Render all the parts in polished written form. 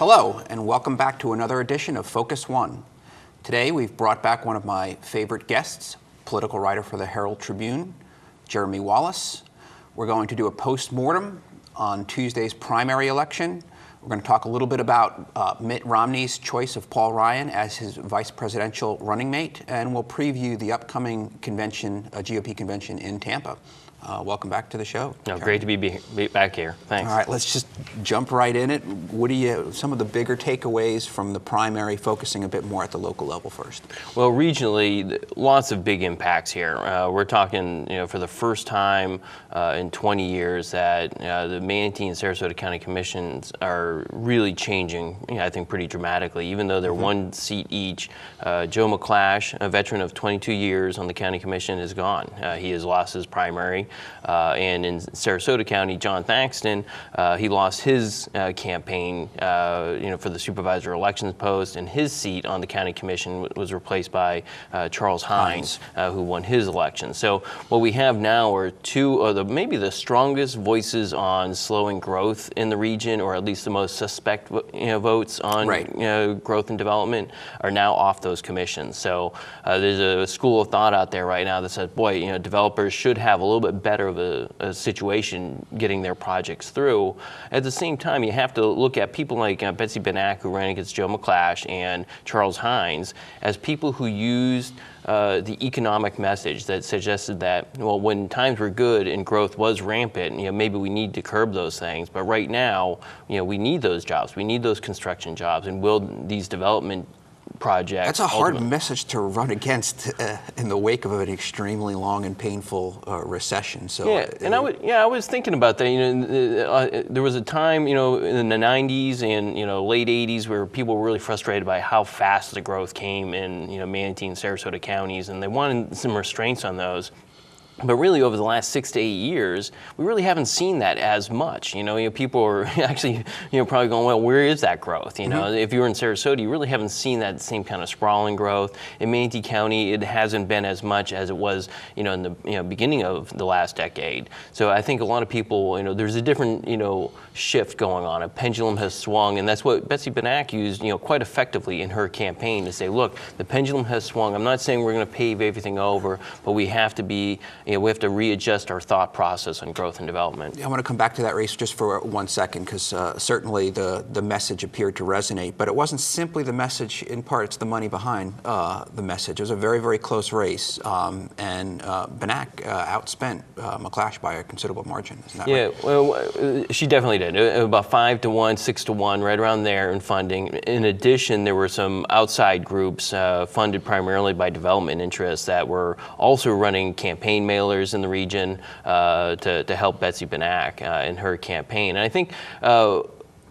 Hello, and welcome back to another edition of Focus One. Today, we've brought back one of my favorite guests, political writer for the Herald Tribune, Jeremy Wallace. We're going to do a post-mortem on Tuesday's primary election. We're going to talk a little bit about Mitt Romney's choice of Paul Ryan as his vice presidential running mate, and we'll preview the upcoming convention, GOP convention in Tampa. Welcome back to the show. No, great to be back here. Thanks. All right, let's just jump right in it. What are some of the bigger takeaways from the primary, focusing a bit more at the local level first? Well, regionally, lots of big impacts here. We're talking, for the first time in 20 years that the Manatee and Sarasota County Commissions are really changing, I think, pretty dramatically, even though they're one seat each. Joe McClash, a veteran of 22 years on the county commission, is gone. He has lost his primary. And in Sarasota County, John Thaxton, he lost his campaign, for the supervisor elections post, and his seat on the county commission was replaced by Charles Hines, who won his election. So what we have now are two of maybe the strongest voices on slowing growth in the region, or at least the most suspect votes on growth and development, are now off those commissions. So there's a school of thought out there right now that says, boy, developers should have a little bit better of a situation getting their projects through. At the same time, you have to look at people like Betsy Benack, who ran against Joe McClash, and Charles Hines as people who used the economic message that suggested that, well, when times were good and growth was rampant, maybe we need to curb those things. But right now, we need those jobs. We need those construction jobs, and will these development projects. That's a hard message to run against in the wake of an extremely long and painful recession. So I was thinking about that. There was a time, in the 90s and late 80s where people were really frustrated by how fast the growth came in Manatee and Sarasota counties, and they wanted some restraints on those. But really, over the last 6 to 8 years, we really haven't seen that as much. People are actually, probably going, well, where is that growth? If you were in Sarasota, you really haven't seen that same kind of sprawling growth. In Manatee County, it hasn't been as much as it was, in the beginning of the last decade. So I think a lot of people, there's a different, shift going on. A pendulum has swung, and that's what Betsy Benack used, quite effectively in her campaign to say, look, the pendulum has swung. I'm not saying we're going to pave everything over, but we have to be. We have to readjust our thought process on growth and development. I want to come back to that race just for 1 second, because certainly the message appeared to resonate, but it wasn't simply the message. In part, it's the money behind the message. It was a very, very close race, and Benack outspent McClash by a considerable margin. Isn't that right? Well, she definitely did. About 5 to 1, 6 to 1, right around there in funding. In addition, there were some outside groups funded primarily by development interests that were also running campaign mailers in the region to help Betsy Benack in her campaign. And I think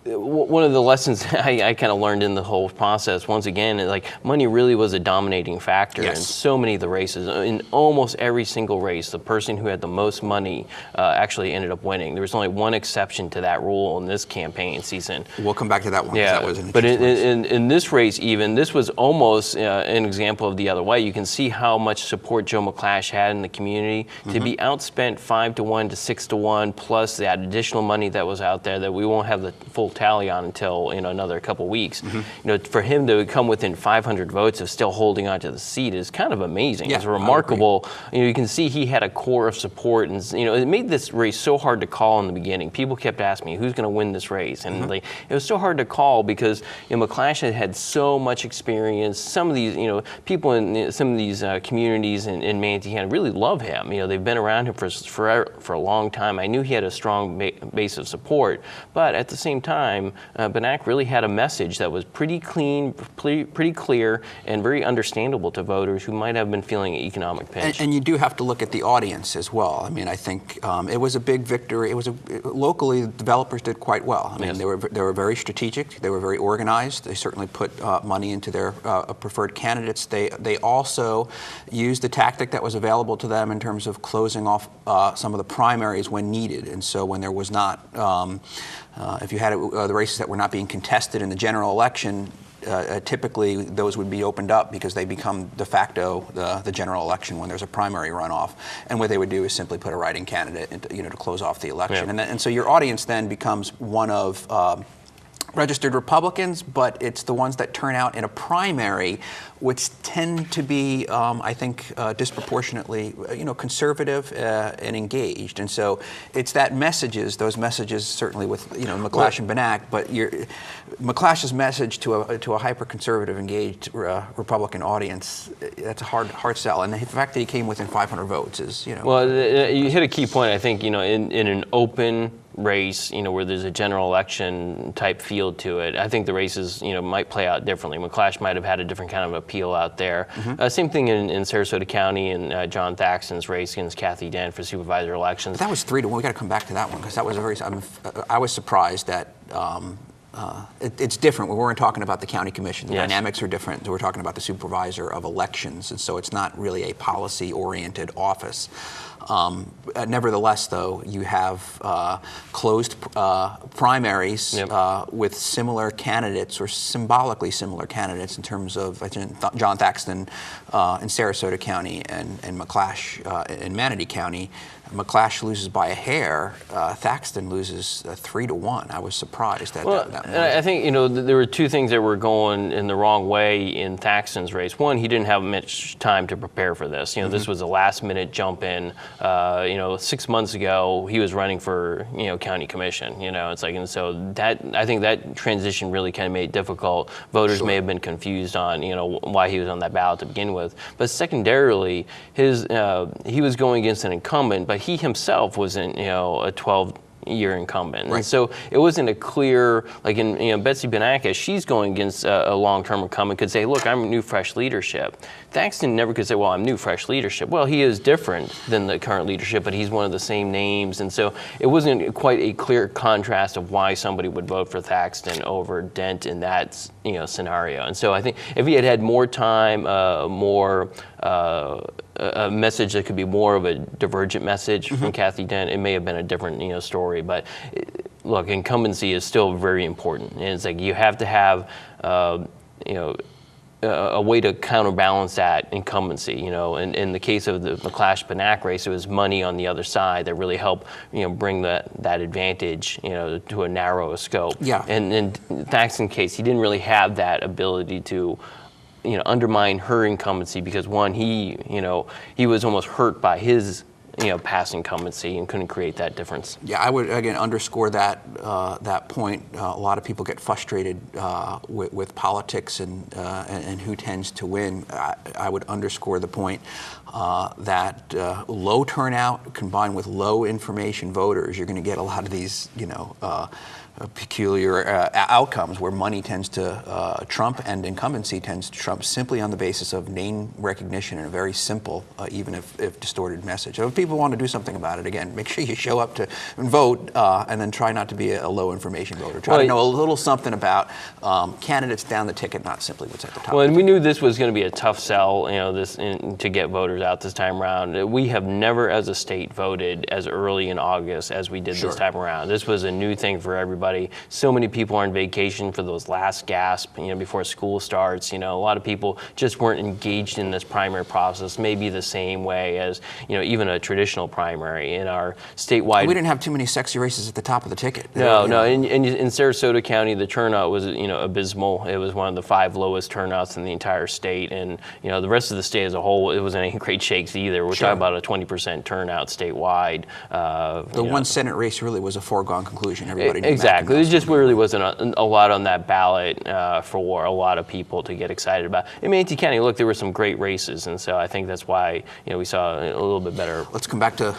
one of the lessons I kind of learned in the whole process, once again, is money really was a dominating factor in so many of the races. In almost every single race, the person who had the most money actually ended up winning. There was only one exception to that rule in this campaign season. We'll come back to that one. Yeah, that was an but in this race, even, this was almost an example of the other way. You can see how much support Joe McClash had in the community. To be outspent 5 to 1 to 6 to 1, plus that additional money that was out there that we won't have the full tally on until another couple weeks. For him to come within 500 votes of still holding on to the seat is kind of amazing. It's remarkable. You can see he had a core of support, and it made this race so hard to call in the beginning. People kept asking me, who's going to win this race? And it was so hard to call because McClash had so much experience. Some of these people in some of these communities in Manatee County really love him. They've been around him for a long time. I knew he had a strong base of support, but at the same time, time, Benak really had a message that was pretty clean, pretty clear, and very understandable to voters who might have been feeling an economic pinch. And you do have to look at the audience as well. I mean, I think it was a big victory. Locally, developers did quite well. I mean, they were very strategic. They were very organized. They certainly put money into their preferred candidates. They also used the tactic that was available to them in terms of closing off some of the primaries when needed. And so when there was not, if you had the races that were not being contested in the general election, typically those would be opened up because they become de facto the general election when there's a primary runoff. And what they would do is simply put a write-in candidate into, to close off the election. Yeah. And so your audience then becomes one of registered Republicans, but it's the ones that turn out in a primary, which tend to be, I think, disproportionately, conservative and engaged. And so it's those messages certainly with, McClash and Benak, but McClash's message to a hyper-conservative, engaged Republican audience, that's a hard sell. And the fact that he came within 500 votes is, Well, you hit a key point, I think, in an open race, where there's a general election type field to it, I think the races, might play out differently. McClash might have had a different kind of appeal out there. Mm-hmm. Same thing in Sarasota County and John Thaxton's race against Kathy Dent for supervisor elections. But that was 3-1. We got to come back to that one because that was I was surprised that it's different. We weren't talking about the county commission. The dynamics are different. We're talking about the supervisor of elections, and so it's not really a policy-oriented office. Nevertheless, though, you have closed primaries with similar candidates or symbolically similar candidates in terms of John Thaxton in Sarasota County and McClash in Manatee County. McClash loses by a hair. Thaxton loses 3-1. I was surprised at that. I think there were two things that were going in the wrong way in Thaxton's race. One, he didn't have much time to prepare for this. This was a last-minute jump in. 6 months ago, he was running for county commission. And so that I think that transition really kind of made it difficult. Voters may have been confused on why he was on that ballot to begin with. But secondarily, he was going against an incumbent, but he himself wasn't a 12-year incumbent. Right. And so it wasn't a clear, like in Betsy Benak, as she's going against a long-term incumbent, could say, look, I'm new, fresh leadership. Thaxton never could say, well, I'm new, fresh leadership. Well, he is different than the current leadership, but he's one of the same names. And so it wasn't quite a clear contrast of why somebody would vote for Thaxton over Dent in that scenario. And so I think if he had had more time, a message that could be more of a divergent message from Kathy Dent, it may have been a different story. But look, incumbency is still very important. And it's like you have to have a way to counterbalance that incumbency. In the case of the McClash-Benak race, it was money on the other side that really helped bring that advantage to a narrower scope. Yeah. And in Thaxton's case, he didn't really have that ability to undermine her incumbency because one, he was almost hurt by his past incumbency and couldn't create that difference. Yeah, I would again underscore that point. A lot of people get frustrated with politics and who tends to win. I would underscore the point that low turnout combined with low information voters, you're going to get a lot of these peculiar outcomes where money tends to trump and incumbency tends to trump simply on the basis of name recognition and a very simple, even if distorted message. So if people want to do something about it, again, make sure you show up to vote and then try not to be a low information voter. Try to know a little something about candidates down the ticket, not simply what's at the top. Well, and we knew this was going to be a tough sell, to get voters out this time around. We have never as a state voted as early in August as we did this time around. This was a new thing for everybody. So many people are on vacation for those last gasp, before school starts. A lot of people just weren't engaged in this primary process, maybe the same way as, even a traditional primary in our statewide. We didn't have too many sexy races at the top of the ticket. No. In Sarasota County, the turnout was, abysmal. It was one of the 5 lowest turnouts in the entire state. And, the rest of the state as a whole, it wasn't any great shakes either. We're talking about a 20% turnout statewide. The one Senate race really was a foregone conclusion. Everybody knew that. Exactly. There just really wasn't a lot on that ballot for a lot of people to get excited about. In Manatee County, look, there were some great races, and so I think that's why we saw a little bit better. Let's come back to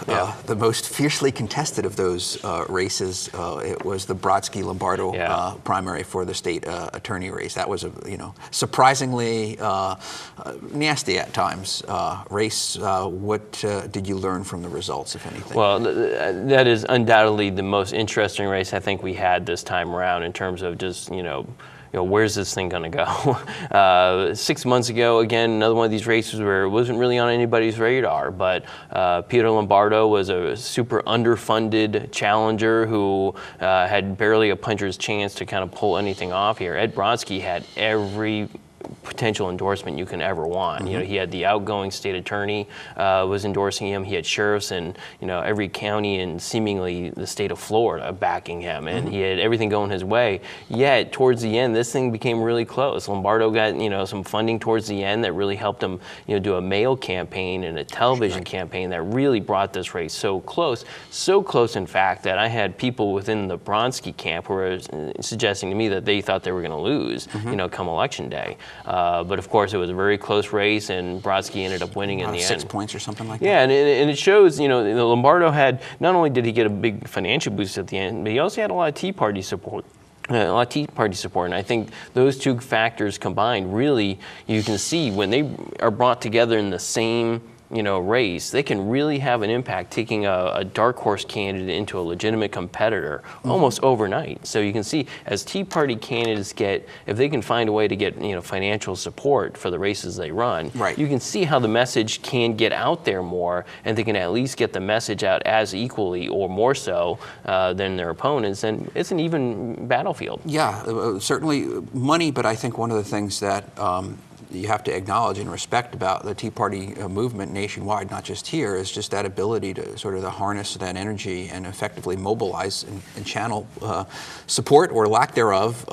the most fiercely contested of those races. It was the Brodsky-Lombardo primary for the state attorney race. That was a surprisingly nasty at times race. What did you learn from the results, if anything? Well, that is undoubtedly the most interesting race I think we had this time around in terms of just where's this thing going to go? 6 months ago, again, another one of these races where it wasn't really on anybody's radar, but Peter Lombardo was a super underfunded challenger who had barely a puncher's chance to kind of pull anything off here. Ed Brodsky had every potential endorsement you can ever want. He had the outgoing state attorney was endorsing him. He had sheriffs in every county and seemingly the state of Florida backing him, and he had everything going his way. Yet towards the end, this thing became really close. Lombardo got some funding towards the end that really helped him do a mail campaign and a television campaign that really brought this race so close in fact that I had people within the Brodsky camp who were suggesting to me that they thought they were going to lose come election day. But of course, it was a very close race, and Brodsky ended up winning in the end. 6 points or something like that. Yeah, and it shows, Lombardo had, not only did he get a big financial boost at the end, but he also had a lot of Tea Party support. And I think those two factors combined, really, you can see when they are brought together in the same race, they can really have an impact, taking a dark horse candidate into a legitimate competitor almost overnight. So you can see as Tea Party candidates if they can find a way to get financial support for the races they run, you can see how the message can get out there more, and they can at least get the message out as equally or more so than their opponents, and it's an even battlefield. Yeah, certainly money, but I think one of the things that you have to acknowledge and respect about the Tea Party movement nationwide, not just here, is just that ability to sort of harness that energy and effectively mobilize and channel support or lack thereof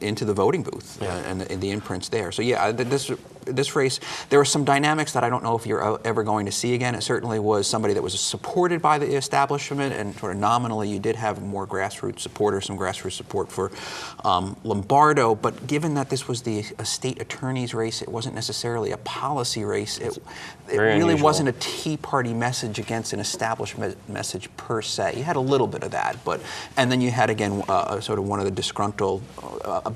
into the voting booth and the imprints there. So yeah, this race, there were some dynamics that I don't know if you're ever going to see again. It certainly was somebody that was supported by the establishment, and sort of nominally you did have more grassroots support or some grassroots support for Lombardo. But given that this was a state attorney's race, it wasn't necessarily a policy race. It really unusual. Wasn't a Tea Party message against an establishment message per se. You had a little bit of that, and then you had again sort of one of the disgruntled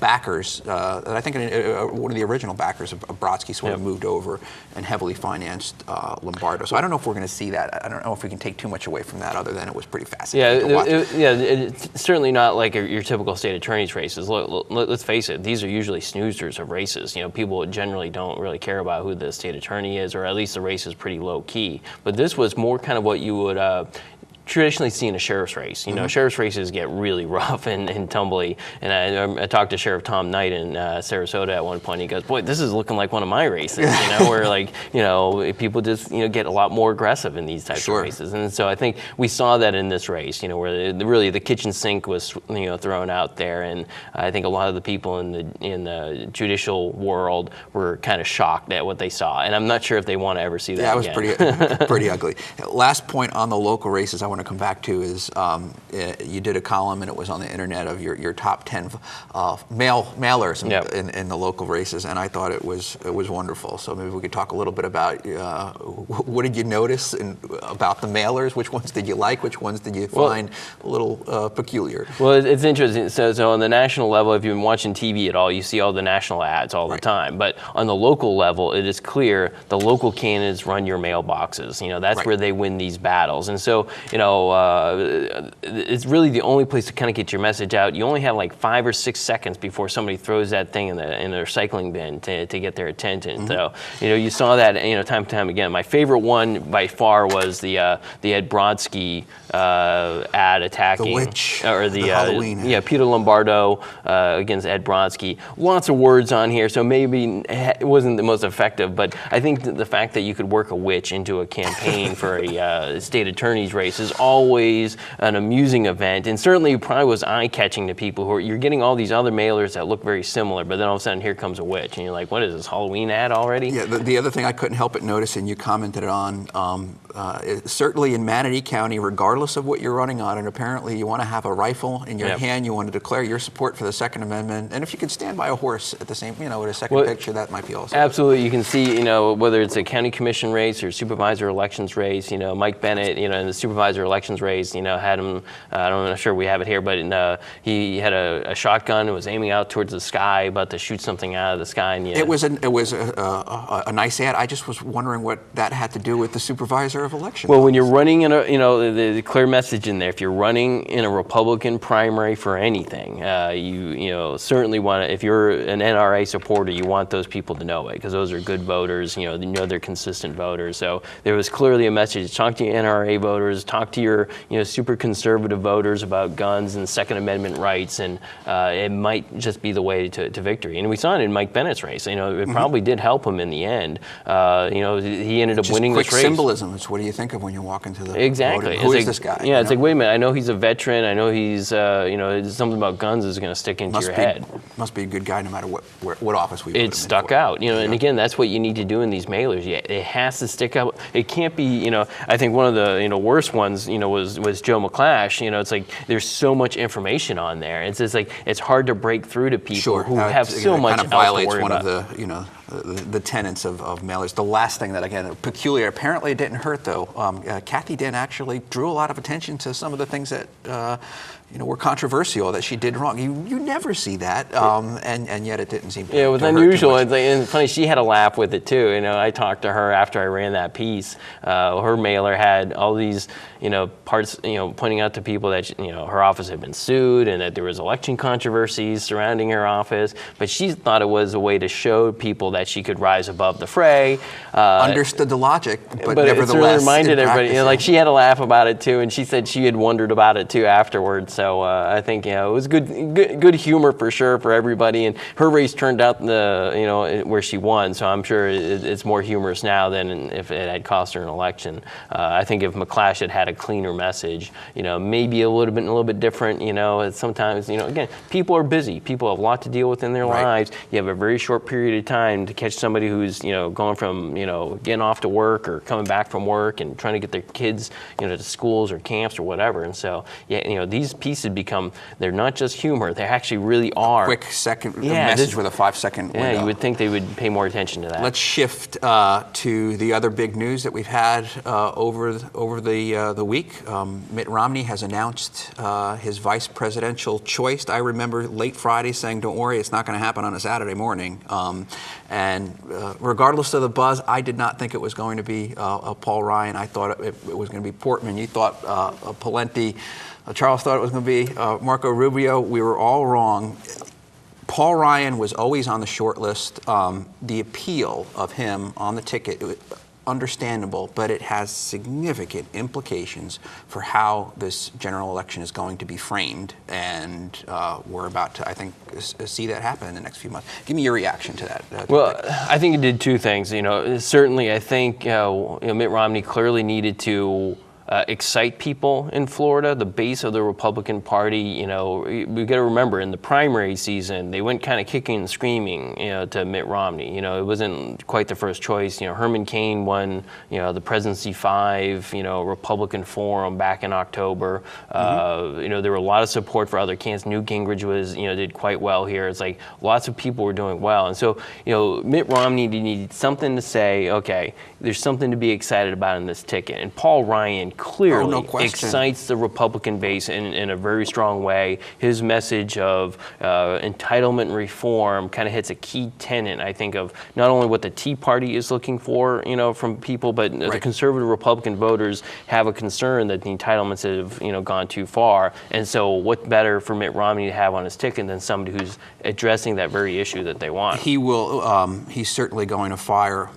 backers. I think one of the original backers of Brodsky sort of moved over and heavily financed Lombardo. So I don't know if we're going to see that. I don't know if we can take too much away from that, other than it was pretty fascinating to watch. It's certainly not like your typical state attorney's races. Let's face it; these are usually snoozers of races. People generally don't really care about who the state attorney is, or at least the race is pretty low key. But this was more kind of what you would traditionally see in a sheriff's race. Sheriff's races get really rough and tumbly. And I talked to Sheriff Tom Knight in Sarasota at one point. He goes, "Boy, this is looking like one of my races." Where people just get a lot more aggressive in these types of races. And so I think we saw that in this race. Where really the kitchen sink was thrown out there, and I think a lot of the people in the judicial world were kind of shocked at what they saw. And I'm not sure if they want to ever see that again. That was pretty ugly. Last point on the local races I want to come back to is you did a column, and it was on the internet, of your top 10 mailers in the local races, and I thought it was wonderful. So maybe we could talk a little bit about what did you notice about the mailers? Which ones did you like? Which ones did you find a little peculiar? Well, it's interesting. So on the national level, if you've been watching TV at all, you see all the national ads all the time. But on the local level, it is clear the local candidates run your mailboxes. That's where they win these battles. And so, it's really the only place to kind of get your message out. You only have like 5 or 6 seconds before somebody throws that thing in the recycling bin to get their attention. So, you saw that, time and time again. My favorite one by far was the Ed Brodsky ad attacking the witch, or the Halloween. Peter Lombardo against Ed Brodsky. Lots of words on here, so maybe it wasn't the most effective. But I think the fact that you could work a witch into a campaign for a state attorney's race is always an amusing event, and certainly probably was eye-catching to people you're getting all these other mailers that look very similar, but then all of a sudden here comes a witch, and you're like, what is this, Halloween ad already? Yeah, the other thing I couldn't help but notice, and you commented on, certainly in Manatee County, regardless of what you're running on, and apparently you want to have a rifle in your hand, you want to declare your support for the Second Amendment, and if you could stand by a horse at the same, with a second picture, that might be also. Absolutely, you can see, whether it's a county commission race or supervisor elections race, Mike Bennett, in the supervisor elections race, had him, I'm not sure we have it here, but he had a shotgun and was aiming out towards the sky, about to shoot something out of the sky. And, It was a nice ad. I just was wondering what that had to do with the supervisor of elections. Well, when you're running in the clear message in there, if you're running in a Republican primary for anything, you certainly want to, if you're an NRA supporter, you want those people to know it, because those are good voters, they're consistent voters. So there was clearly a message: talk to your NRA voters, talk to your super conservative voters about guns and Second Amendment rights, and it might just be the way to victory. And we saw it in Mike Bennett's race. It probably did help him in the end. He ended up winning this race. Symbolism. It's what do you think of when you walk into the exactly? Who is this guy? Yeah, it's like, wait a minute. I know he's a veteran. I know he's something about guns is going to stick into your head. Must be a good guy no matter what office we. It stuck out. And again, that's what you need to do in these mailers. Yeah, it has to stick out. It can't be. I think one of the worst ones was Joe McClash. It's like there's so much information on there. It's just like it's hard to break through to people who have so much else to worry about. Kind of violates one of the tenets of mailers. The last thing that, again, peculiar, apparently it didn't hurt though. Kathy Dinn actually drew a lot of attention to some of the things that were controversial, that she did wrong. You never see that, and yet it didn't seem to. Yeah, it was unusual. And it's funny, she had a laugh with it too. I talked to her after I ran that piece. Her mailer had all these parts, pointing out to people that her office had been sued and that there was election controversies surrounding her office. But she thought it was a way to show people that she could rise above the fray. Understood the logic, but nevertheless, it really reminded everybody. Like she had a laugh about it too, and she said she had wondered about it too afterwards. So I think it was good humor for sure for everybody. And her race turned out where she won. So I'm sure it's more humorous now than if it had cost her an election. I think if McClash had a cleaner message, maybe a little bit different. Sometimes again, people are busy. People have a lot to deal with in their lives. You have a very short period of time to catch somebody who's going from getting off to work or coming back from work and trying to get their kids to schools or camps or whatever. And so these pieces they're not just humor, they actually really are quick second message with a 5-second window. Yeah, you would think they would pay more attention to that. Let's shift to the other big news that we've had over the week. Mitt Romney has announced his vice presidential choice. I remember late Friday saying, don't worry, it's not going to happen on a Saturday morning. And regardless of the buzz, I did not think it was going to be Paul Ryan. I thought it was going to be Portman. You thought Pawlenty. Charles thought it was going to be Marco Rubio. We were all wrong. Paul Ryan was always on the short list. The appeal of him on the ticket, understandable, but it has significant implications for how this general election is going to be framed, and we're about to, I think, see that happen in the next few months. Give me your reaction to that. Well, I think it did two things. Certainly, I think Mitt Romney clearly needed to excite people in Florida, the base of the Republican Party. We got to remember, in the primary season, they went kind of kicking and screaming, to Mitt Romney. It wasn't quite the first choice. Herman Cain won, the Presidency 5, Republican Forum back in October. There were a lot of support for other candidates. Newt Gingrich was, did quite well here. It's like lots of people were doing well. And so, Mitt Romney needed something to say, okay, there's something to be excited about in this ticket. And Paul Ryan clearly excites the Republican base in a very strong way. His message of entitlement reform kind of hits a key tenet, I think, of not only what the Tea Party is looking for, from people, but the conservative Republican voters have a concern that the entitlements have, gone too far. And so what better for Mitt Romney to have on his ticket than somebody who's addressing that very issue that they want? He will, he's certainly going to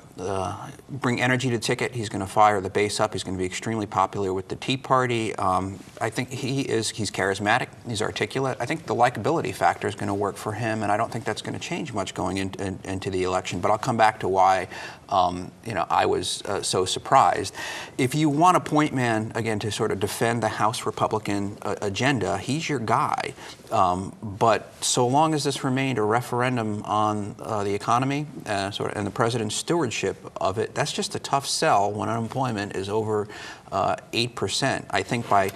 bring energy to the ticket. He's going to fire the base up. He's going to be extremely popular with the Tea Party. I think he's charismatic. He's articulate. I think the likability factor is going to work for him, and I don't think that's going to change much going into the election. But I'll come back to why I was so surprised. If you want a point man, again, to sort of defend the House Republican agenda, he's your guy. But so long as this remained a referendum on the economy and the president's stewardship, ownership of it, that's just a tough sell when unemployment is over 8%. I think by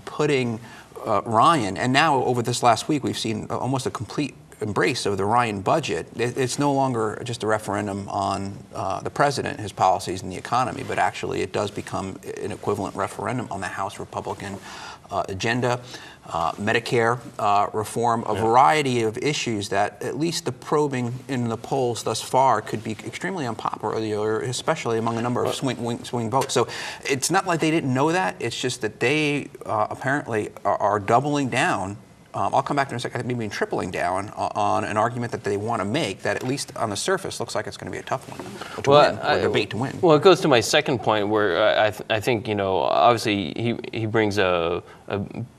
putting Ryan, and now over this last week, we've seen almost a complete embrace of the Ryan budget. It's no longer just a referendum on the president, his policies, and the economy, but actually it does become an equivalent referendum on the House Republican agenda, Medicare reform, a variety of issues that at least the probing in the polls thus far could be extremely unpopular, especially among a number of swing votes. So it's not like they didn't know that. It's just that they apparently are doubling down. I'll come back to it in a second. I think maybe tripling down on an argument that they want to make that, at least on the surface, looks like it's going to be a tough one to win, or a debate to win. Well, it goes to my second point, where I think, obviously he brings a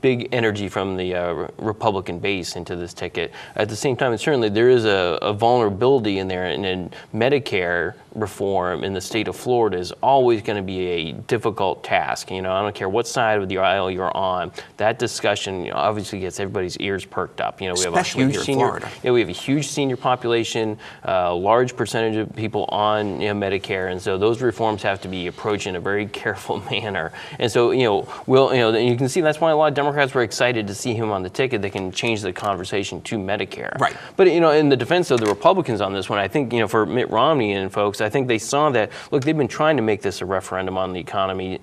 big energy from the Republican base into this ticket. At the same time, certainly there is a vulnerability in there, and Medicare reform in the state of Florida is always going to be a difficult task. I don't care what side of the aisle you're on. That discussion obviously gets everybody's ears perked up. We have a huge senior, we have a huge senior population, large percentage of people on Medicare, and so those reforms have to be approached in a very careful manner. And so you can see that's why a lot of Democrats were excited to see him on the ticket. They can change the conversation to Medicare. Right. But in the defense of the Republicans on this one, I think for Mitt Romney and folks, I think they saw that, look, they've been trying to make this a referendum on the economy,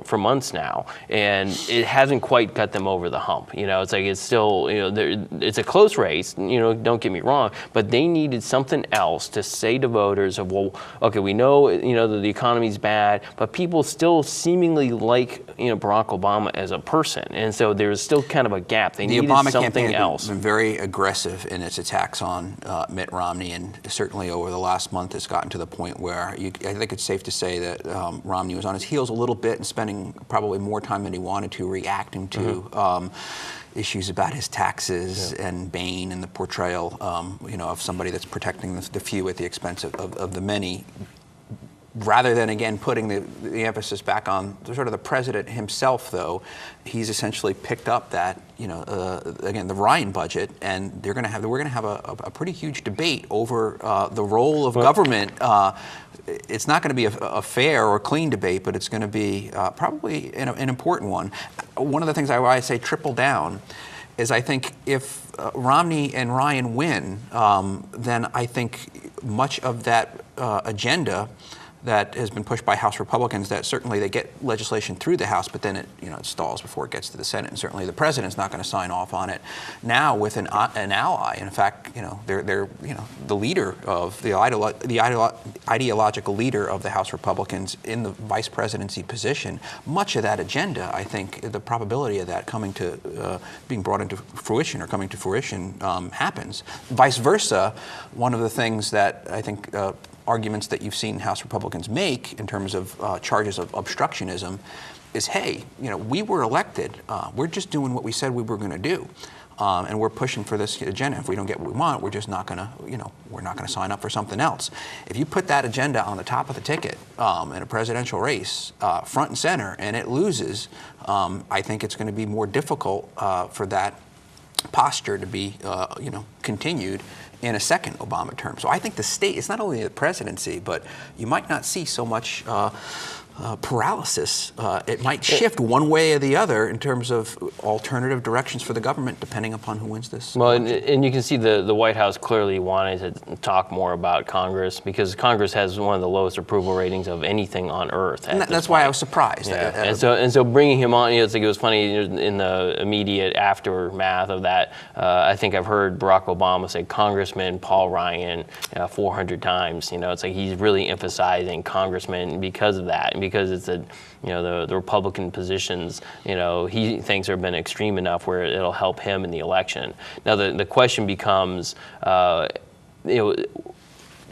for months now, and it hasn't quite got them over the hump. It's like it's still, it's a close race, don't get me wrong, but they needed something else to say to voters of, well, okay, we know, that the economy's bad, but people still seemingly like, Barack Obama as a person, and so there's still kind of a gap. They needed Obama something else. Has been very aggressive in its attacks on Mitt Romney, and certainly over the last month has gotten to the point where I think it's safe to say that Romney was on his heels a little bit and spending probably more time than he wanted to reacting to issues about his taxes and Bain and the portrayal, of somebody that's protecting the few at the expense of the many. Rather than, again, putting the emphasis back on sort of the president himself, though, he's essentially picked up that, again, the Ryan budget, and we're going to have a pretty huge debate over the role of government. It's not going to be a fair or clean debate, but it's going to be probably an important one. One of the things I say triple down is I think if Romney and Ryan win, then I think much of that agenda that has been pushed by House Republicans, that certainly they get legislation through the House, but then it stalls before it gets to the Senate, and certainly the president's not going to sign off on it. Now with an ally, in fact, they're the leader of the ideological leader of the House Republicans in the vice presidency position. Much of that agenda, I think, the probability of that coming to being brought into fruition or coming to fruition happens. Vice versa, one of the things that I think arguments that you've seen House Republicans make in terms of charges of obstructionism is, hey, we were elected. We're just doing what we said we were going to do. And we're pushing for this agenda. If we don't get what we want, we're just not going to, we're not going to sign up for something else. If you put that agenda on the top of the ticket in a presidential race, front and center, and it loses, I think it's going to be more difficult for that posture to be, continued in a second Obama term. So I think the state, it's not only the presidency, but you might not see so much paralysis. It might shift one way or the other in terms of alternative directions for the government, depending upon who wins this. Well, and you can see the White House clearly wanted to talk more about Congress, because Congress has one of the lowest approval ratings of anything on earth. And that's why I was surprised. Yeah. And so bringing him on, it's like it was funny in the immediate aftermath of that. I think I've heard Barack Obama say Congressman Paul Ryan 400 times. It's like he's really emphasizing Congressman because of that. Because it's the Republican positions, he thinks have been extreme enough where it'll help him in the election. Now the question becomes, how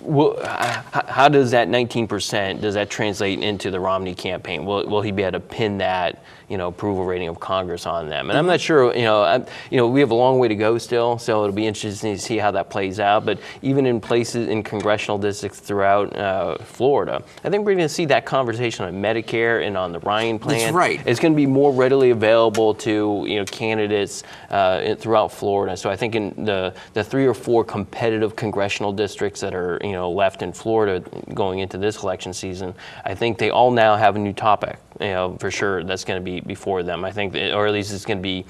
does that 19%, does that translate into the Romney campaign? Will he be able to pin that, approval rating of Congress on them? And I'm not sure, we have a long way to go still, so it'll be interesting to see how that plays out. But even in places, in congressional districts throughout Florida, I think we're going to see that conversation on Medicare and on the Ryan plan. That's right. It's going to be more readily available to, candidates throughout Florida. So I think in the 3 or 4 competitive congressional districts that are, left in Florida going into this election season, I think they all now have a new topic, for sure, that's going to be before them. I think, or at least it's going to be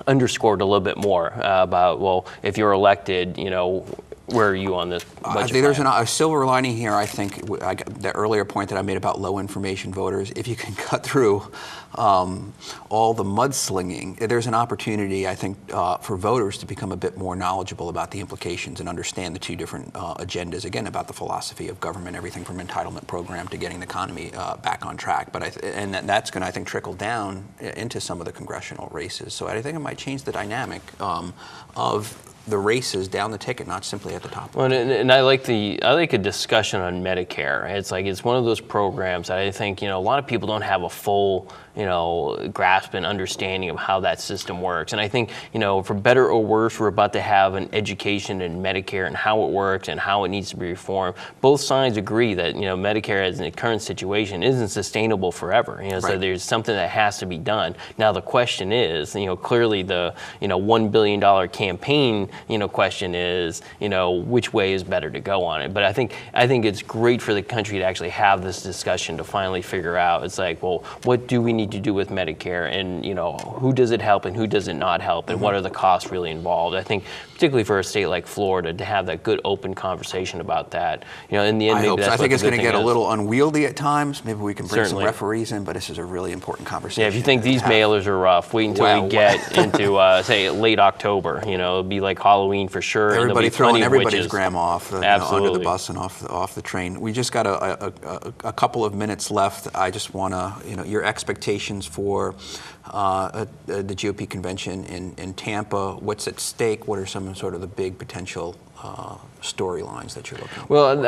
underscored a little bit more about, well, if you're elected, where are you on this budget I think there's plan? a silver lining here. I think the earlier point that I made about low information voters, if you can cut through all the mudslinging, there's an opportunity, I think, for voters to become a bit more knowledgeable about the implications and understand the two different agendas, again, about the philosophy of government, everything from entitlement program to getting the economy back on track. But that's going to, I think, trickle down into some of the congressional races. So I think it might change the dynamic of the races down the ticket, not simply at the top. Well, and I like a discussion on Medicare. It's one of those programs that I think a lot of people don't have a full grasp and understanding of how that system works. And I think for better or worse, we're about to have an education in Medicare and how it works and how it needs to be reformed. Both sides agree that Medicare as in the current situation isn't sustainable forever. Right. So there's something that has to be done. Now the question is, clearly the $1 billion campaign question is, which way is better to go on it. But I think it's great for the country to actually have this discussion to finally figure out. It's like, well, what do we need to do with Medicare, and who does it help and who does it not help, and what are the costs really involved? I think particularly for a state like Florida to have that good open conversation about that. In the end, maybe that's I think what it's the going to good get a thing is. little unwieldy at times. Maybe we can bring Certainly. some referees in, but this is a really important conversation. Yeah, if you think these mailers are rough, wait until we get into say late October. It'll be like Halloween for sure. and there'll Everybody be throwing plenty of everybody's witches. grandma off under the Absolutely. bus and off the train. We just got a couple of minutes left. I just want to, your expectations for the GOP convention in Tampa. What's at stake? What are some sort of the big potential storylines that you're looking at? Well,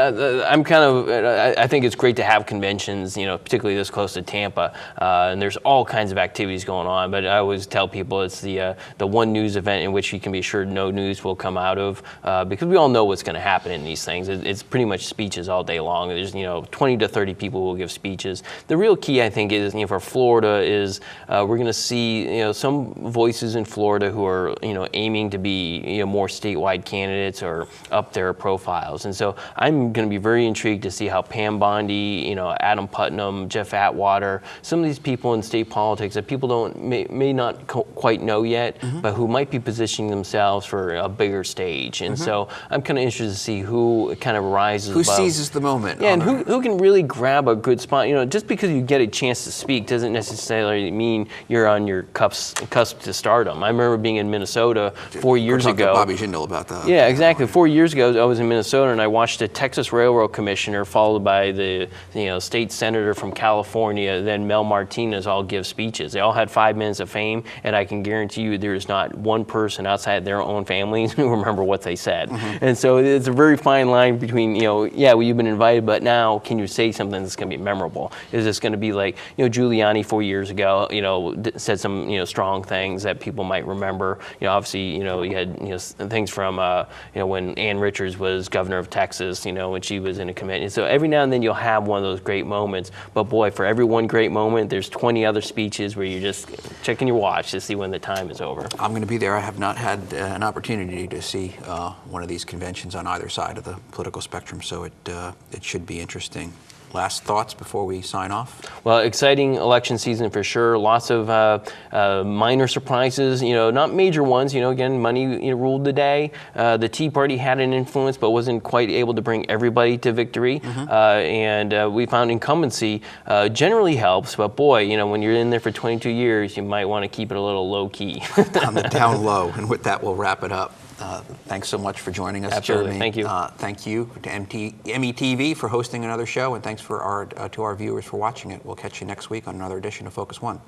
I think it's great to have conventions, particularly this close to Tampa, and there's all kinds of activities going on. But I always tell people it's the one news event in which you can be assured no news will come out of, because we all know what's going to happen in these things. It's pretty much speeches all day long. There's 20 to 30 people who will give speeches. The real key, I think, is for Florida is we're going to see some voices in Florida who are aiming to be more statewide candidates or up their profiles. And so I'm going to be very intrigued to see how Pam Bondi, Adam Putnam, Jeff Atwater, some of these people in state politics that people may not quite know yet, but who might be positioning themselves for a bigger stage. And so I'm kind of interested to see who kind of rises Who above. seizes the moment? Yeah, and who can really grab a good spot. Just because you get a chance to speak doesn't necessarily mean you're on your cusp to stardom. I remember being in Minnesota 4 years We'll talk to ago. Bobby Jindal about that. Yeah, exactly. 4 years ago, I was in Minnesota, and I watched the Texas Railroad Commissioner, followed by the state senator from California, then Mel Martinez, all give speeches. They all had 5 minutes of fame, and I can guarantee you there's not one person outside their own families who remember what they said. And so it's a very fine line between, you've been invited, but now can you say something that's going to be memorable? Is this going to be like, Giuliani 4 years ago, said some, strong things that people might remember. Obviously, you had, things from, when Ann Richards was governor of Texas, when she was in a convention. So every now and then you'll have one of those great moments. But boy, for every one great moment, there's 20 other speeches where you're just checking your watch to see when the time is over. I'm going to be there. I have not had an opportunity to see one of these conventions on either side of the political spectrum, so it should be interesting. Last thoughts before we sign off? Well, exciting election season for sure. Lots of minor surprises, not major ones. Again, money ruled the day. The Tea Party had an influence, but wasn't quite able to bring everybody to victory. And we found incumbency generally helps, but boy, when you're in there for 22 years, you might want to keep it a little low key. On the down low. And with that, we'll wrap it up. Thanks so much for joining us, Absolutely. Jeremy. Thank you. Thank you to METV for hosting another show, and thanks to our viewers for watching it. We'll catch you next week on another edition of Focus One.